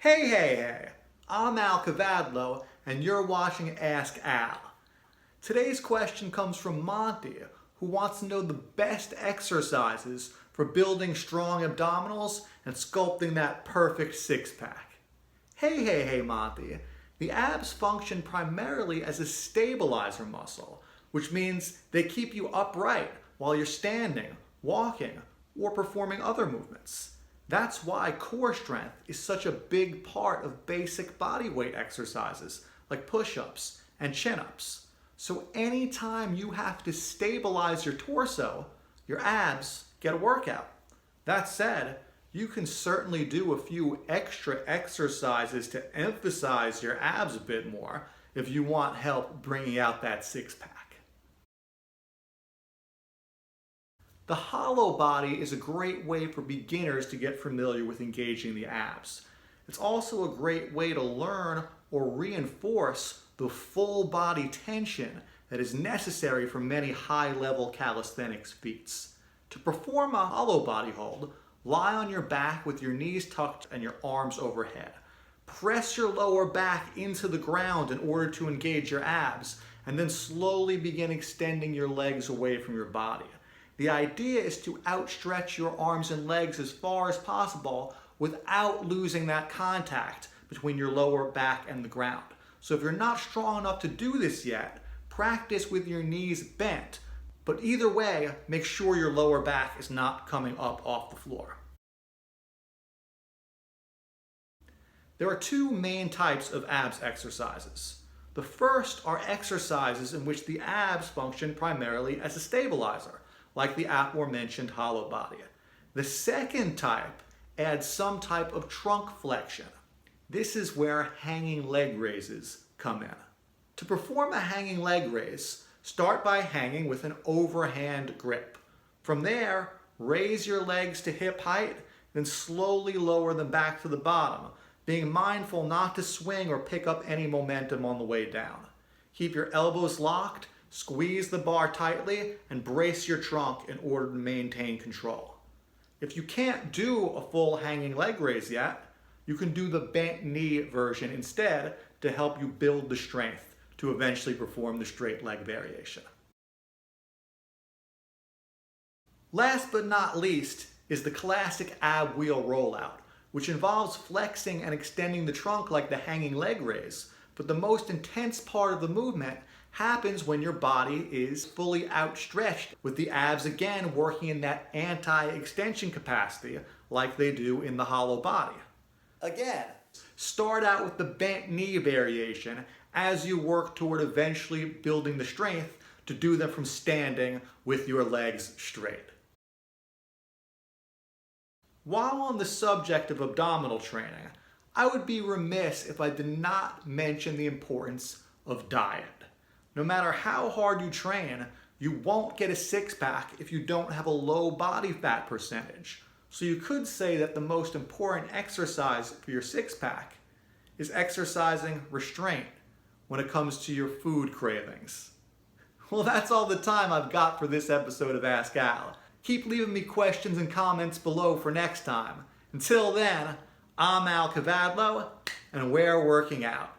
Hey, I'm Al Cavadlo, and you're watching Ask Al. Today's question comes from Monty, who wants to know the best exercises for building strong abdominals and sculpting that perfect six-pack. Hey, Monty. The abs function primarily as a stabilizer muscle, which means they keep you upright while you're standing, walking, or performing other movements. That's why core strength is such a big part of basic body weight exercises like push-ups and chin-ups. So anytime you have to stabilize your torso, your abs get a workout. That said, you can certainly do a few extra exercises to emphasize your abs a bit more if you want help bringing out that six-pack. The hollow body is a great way for beginners to get familiar with engaging the abs. It's also a great way to learn or reinforce the full body tension that is necessary for many high-level calisthenics feats. To perform a hollow body hold, lie on your back with your knees tucked and your arms overhead. Press your lower back into the ground in order to engage your abs, and then slowly begin extending your legs away from your body. The idea is to outstretch your arms and legs as far as possible without losing that contact between your lower back and the ground. So if you're not strong enough to do this yet, practice with your knees bent. But either way, make sure your lower back is not coming up off the floor. There are two main types of abs exercises. The first are exercises in which the abs function primarily as a stabilizer, like the aforementioned hollow body. The second type adds some type of trunk flexion. This is where hanging leg raises come in. To perform a hanging leg raise, start by hanging with an overhand grip. From there, raise your legs to hip height, then slowly lower them back to the bottom, being mindful not to swing or pick up any momentum on the way down. Keep your elbows locked, squeeze the bar tightly, and brace your trunk in order to maintain control. If you can't do a full hanging leg raise yet, you can do the bent knee version instead to help you build the strength to eventually perform the straight leg variation. Last but not least is the classic ab wheel rollout, which involves flexing and extending the trunk like the hanging leg raise, but the most intense part of the movement happens when your body is fully outstretched, with the abs again working in that anti-extension capacity like they do in the hollow body. Again, start out with the bent knee variation as you work toward eventually building the strength to do them from standing with your legs straight. While on the subject of abdominal training, I would be remiss if I did not mention the importance of diet. No matter how hard you train, you won't get a six-pack if you don't have a low body fat percentage. So you could say that the most important exercise for your six-pack is exercising restraint when it comes to your food cravings. Well, that's all the time I've got for this episode of Ask Al. Keep leaving me questions and comments below for next time. Until then, I'm Al Cavadlo, and we're working out.